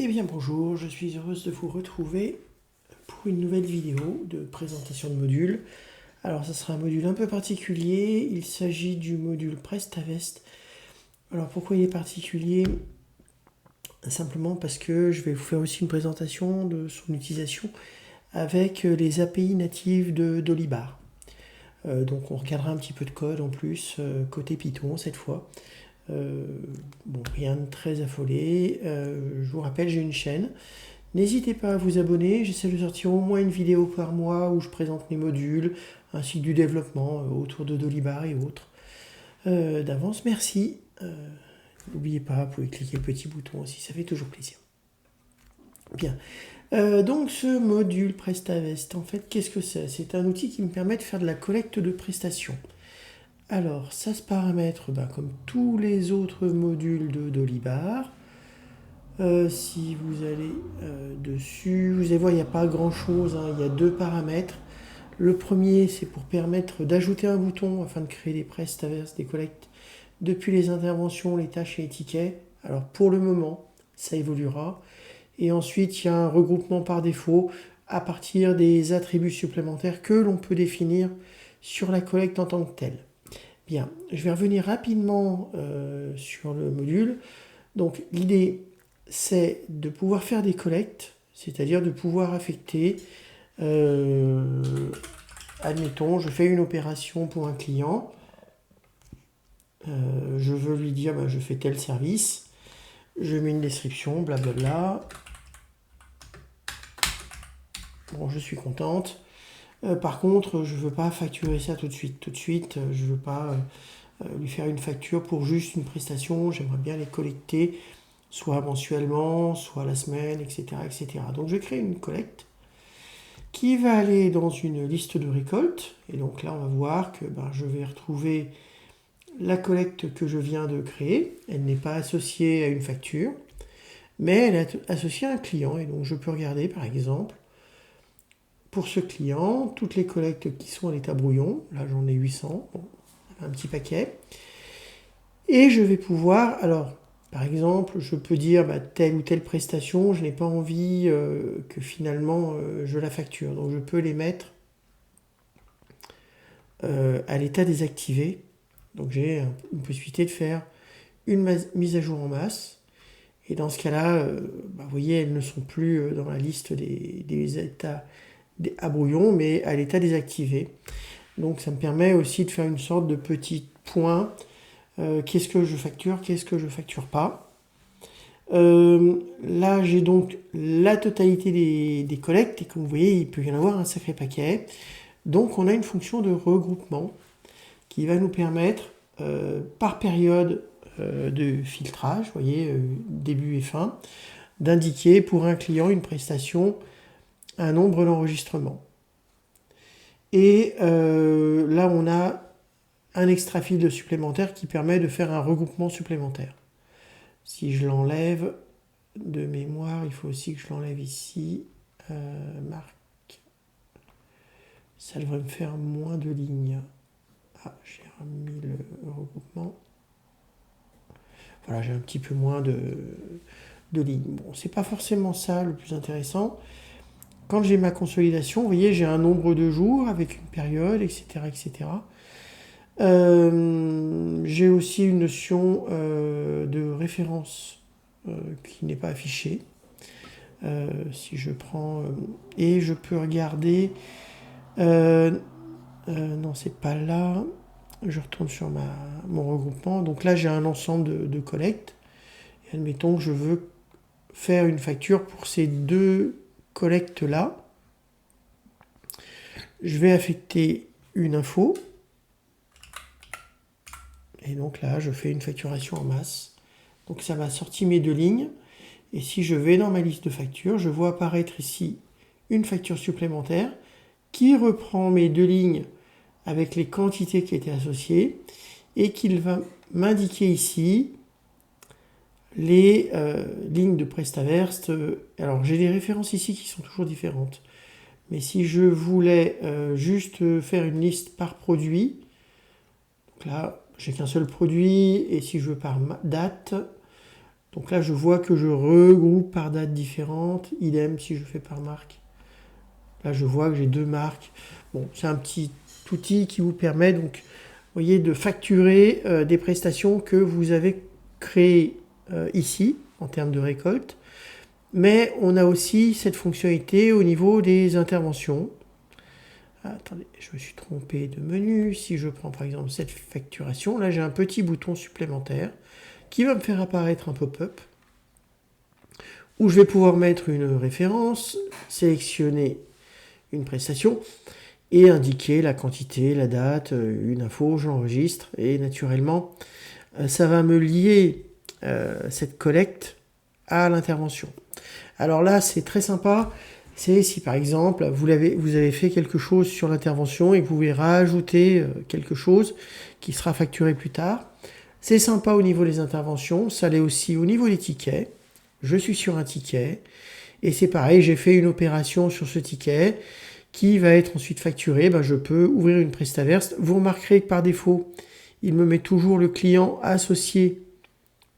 Eh bien bonjour, je suis heureuse de vous retrouver pour une nouvelle vidéo de présentation de module. Alors ça sera un module un peu particulier, il s'agit du module Prestavest. Alors pourquoi il est particulier? Simplement parce que je vais vous faire aussi une présentation de son utilisation avec les API natives d'Olibar. Donc on regardera un petit peu de code en plus, côté Python cette fois. Bon, rien de très affolé. Je vous rappelle, j'ai une chaîne. N'hésitez pas à vous abonner, j'essaie de sortir au moins une vidéo par mois où je présente mes modules, ainsi que du développement autour de Dolibar et autres. D'avance, merci. N'oubliez pas, vous pouvez cliquer le petit bouton aussi, ça fait toujours plaisir. Bien. Donc ce module Prestavest, en fait, qu'est-ce que c'est? C'est un outil qui me permet de faire de la collecte de prestations. Alors, ça se paramètre comme tous les autres modules de Dolibar. Si vous allez dessus, vous allez voir, il n'y a pas grand chose, hein. Il y a deux paramètres. Le premier, c'est pour permettre d'ajouter un bouton afin de créer des Prestavest, des collectes depuis les interventions, les tâches et les tickets. Alors pour le moment, ça évoluera. Et ensuite, il y a un regroupement par défaut à partir des attributs supplémentaires que l'on peut définir sur la collecte en tant que telle. Bien, je vais revenir rapidement sur le module. Donc l'idée, c'est de pouvoir faire des collectes, c'est-à-dire de pouvoir affecter, admettons, je fais une opération pour un client, je veux lui dire, je fais tel service, je mets une description, blablabla. Bon, je suis contente. Par contre, je ne veux pas facturer ça tout de suite. Tout de suite, je ne veux pas lui faire une facture pour juste une prestation. J'aimerais bien les collecter, soit mensuellement, soit la semaine, etc., etc. Donc je crée une collecte qui va aller dans une liste de récolte. Et donc là, on va voir que je vais retrouver la collecte que je viens de créer. Elle n'est pas associée à une facture, mais elle est associée à un client. Et donc je peux regarder, par exemple, pour ce client, toutes les collectes qui sont à l'état brouillon. Là, j'en ai 800, bon, un petit paquet. Et je vais pouvoir, alors, par exemple, je peux dire telle ou telle prestation, je n'ai pas envie que finalement je la facture. Donc je peux les mettre à l'état désactivé. Donc j'ai une possibilité de faire une mise à jour en masse. Et dans ce cas-là, vous voyez, elles ne sont plus dans la liste des états à brouillon, mais à l'état désactivé. Donc ça me permet aussi de faire une sorte de petit point. Qu'est-ce que je facture, qu'est-ce que je facture pas. Là, j'ai donc la totalité des collectes, et comme vous voyez, il peut y en avoir un sacré paquet. Donc on a une fonction de regroupement qui va nous permettre, par période de filtrage, vous voyez, début et fin, d'indiquer pour un client une prestation, un nombre d'enregistrements. Et là, on a un extra field supplémentaire qui permet de faire un regroupement supplémentaire. Si je l'enlève de mémoire, il faut aussi que je l'enlève ici. Marque. Ça devrait me faire moins de lignes. Ah, j'ai remis le regroupement. Voilà, j'ai un petit peu moins de lignes. Bon, c'est pas forcément ça le plus intéressant. Quand j'ai ma consolidation, vous voyez, j'ai un nombre de jours avec une période, etc., etc. J'ai aussi une notion de référence qui n'est pas affichée. Si je prends... et je peux regarder... non, c'est pas là. Je retourne sur mon regroupement. Donc là, j'ai un ensemble de collectes. Et admettons que je veux faire une facture pour ces deux collectes-là. Je vais affecter une info. Et donc là, je fais une facturation en masse. Donc ça m'a sorti mes deux lignes. Et si je vais dans ma liste de factures, je vois apparaître ici une facture supplémentaire qui reprend mes deux lignes avec les quantités qui étaient associées et qu'il va m'indiquer ici les lignes de Prestavest. Alors j'ai des références ici qui sont toujours différentes. Mais si je voulais juste faire une liste par produit, donc là j'ai qu'un seul produit, et si je veux par date, Donc là, je vois que je regroupe par date différente. Idem si je fais par marque. Là, je vois que j'ai 2 marques. Bon, c'est un petit outil qui vous permet donc, vous voyez, de facturer des prestations que vous avez créées ici, en termes de récolte. Mais on a aussi cette fonctionnalité au niveau des interventions. Attendez, je me suis trompé de menu. Si je prends par exemple cette facturation, là j'ai un petit bouton supplémentaire qui va me faire apparaître un pop-up où je vais pouvoir mettre une référence, sélectionner une prestation et indiquer la quantité, la date, une info, j'enregistre et naturellement ça va me lier cette collecte à l'intervention. Alors là c'est très sympa, c'est si par exemple vous avez fait quelque chose sur l'intervention et que vous voulez rajouter quelque chose qui sera facturé plus tard. C'est sympa au niveau des interventions, ça l'est aussi au niveau des tickets. Je suis sur un ticket et c'est pareil, j'ai fait une opération sur ce ticket qui va être ensuite facturé. Je peux ouvrir une Prestaverse. Vous remarquerez que par défaut, il me met toujours le client associé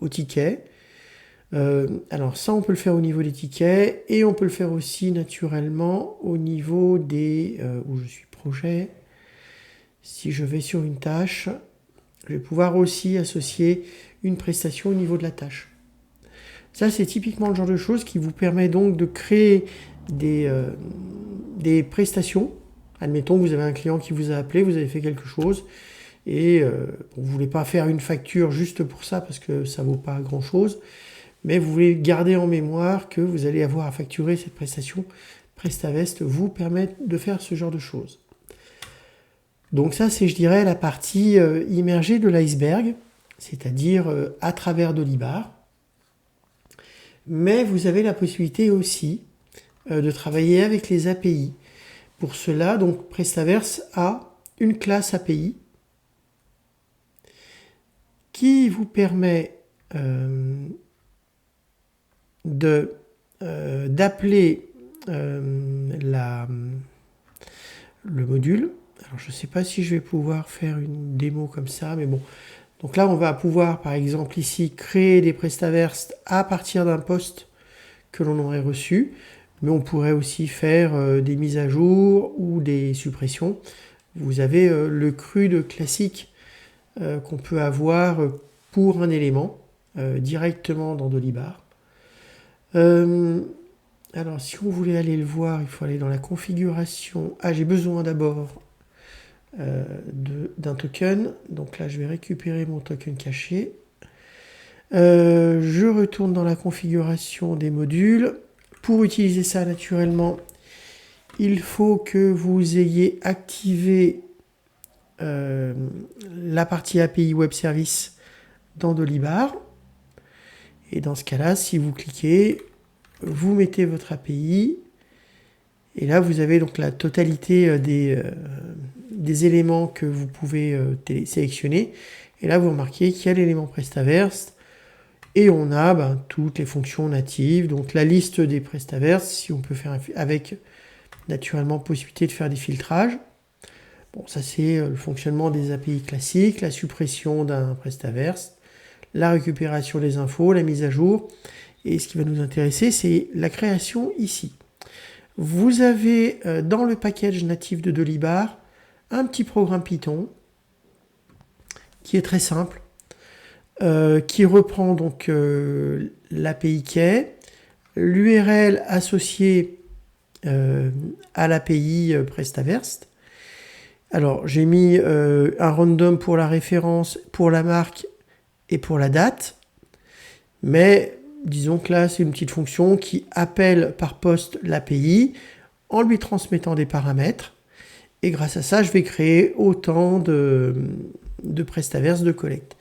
au ticket. Alors ça, on peut le faire au niveau des tickets et on peut le faire aussi naturellement au niveau des... où je suis projet. Si je vais sur une tâche, je vais pouvoir aussi associer une prestation au niveau de la tâche. Ça, c'est typiquement le genre de choses qui vous permet donc de créer des prestations. Admettons que vous avez un client qui vous a appelé, vous avez fait quelque chose et vous ne voulez pas faire une facture juste pour ça parce que ça ne vaut pas grand-chose, mais vous voulez garder en mémoire que vous allez avoir à facturer cette prestation. Prestavest vous permet de faire ce genre de choses. Donc ça, c'est, je dirais, la partie immergée de l'iceberg, c'est-à-dire à travers Dolibar. Mais vous avez la possibilité aussi de travailler avec les API. Pour cela, donc Prestaverse a une classe API qui vous permet d'appeler le module. Alors je ne sais pas si je vais pouvoir faire une démo comme ça, mais bon. Donc là, on va pouvoir, par exemple, ici, créer des Prestaverse à partir d'un post que l'on aurait reçu. Mais on pourrait aussi faire des mises à jour ou des suppressions. Vous avez le CRUD classique qu'on peut avoir pour un élément directement dans Dolibar. Alors, si on voulait aller le voir, il faut aller dans la configuration. Ah, j'ai besoin d'abord d'un token. Donc là, je vais récupérer mon token caché. Je retourne dans la configuration des modules. Pour utiliser ça naturellement, il faut que vous ayez activé la partie API Web Service dans Dolibar. Et dans ce cas-là, si vous cliquez, vous mettez votre API. Et là, vous avez donc la totalité des éléments que vous pouvez sélectionner. Et là, vous remarquez qu'il y a l'élément Prestaverse. Et on a toutes les fonctions natives, donc la liste des Prestaverse, si on peut faire avec naturellement possibilité de faire des filtrages. Bon, ça c'est le fonctionnement des API classiques, la suppression d'un Prestaverse, la récupération des infos, la mise à jour. Et ce qui va nous intéresser, c'est la création ici. Vous avez dans le package natif de Dolibar un petit programme Python qui est très simple. Qui reprend donc l'API key, l'URL associée à l'API Prestaverse. Alors j'ai mis un random pour la référence, pour la marque et pour la date, mais disons que là c'est une petite fonction qui appelle par poste l'API en lui transmettant des paramètres, et grâce à ça je vais créer autant de Prestaverse de collecte.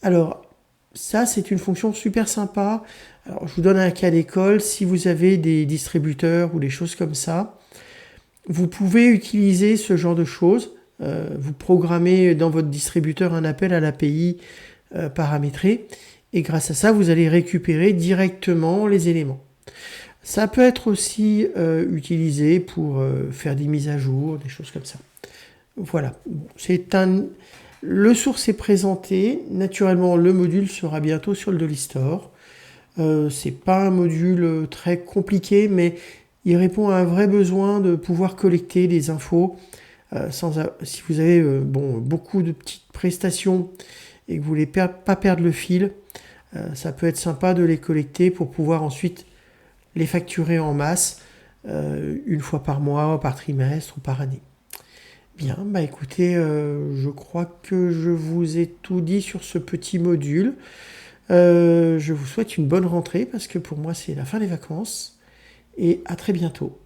Alors, ça, c'est une fonction super sympa. Alors, je vous donne un cas d'école. Si vous avez des distributeurs ou des choses comme ça, vous pouvez utiliser ce genre de choses. Vous programmez dans votre distributeur un appel à l'API paramétré. Et grâce à ça, vous allez récupérer directement les éléments. Ça peut être aussi utilisé pour faire des mises à jour, des choses comme ça. Voilà. Bon, le source est présenté. Naturellement, le module sera bientôt sur le Dolistore. C'est pas un module très compliqué, mais il répond à un vrai besoin de pouvoir collecter des infos. Si vous avez beaucoup de petites prestations et que vous voulez pas perdre le fil, ça peut être sympa de les collecter pour pouvoir ensuite les facturer en masse, une fois par mois, par trimestre ou par année. Bien, bah écoutez, je crois que je vous ai tout dit sur ce petit module. Je vous souhaite une bonne rentrée parce que pour moi c'est la fin des vacances et à très bientôt.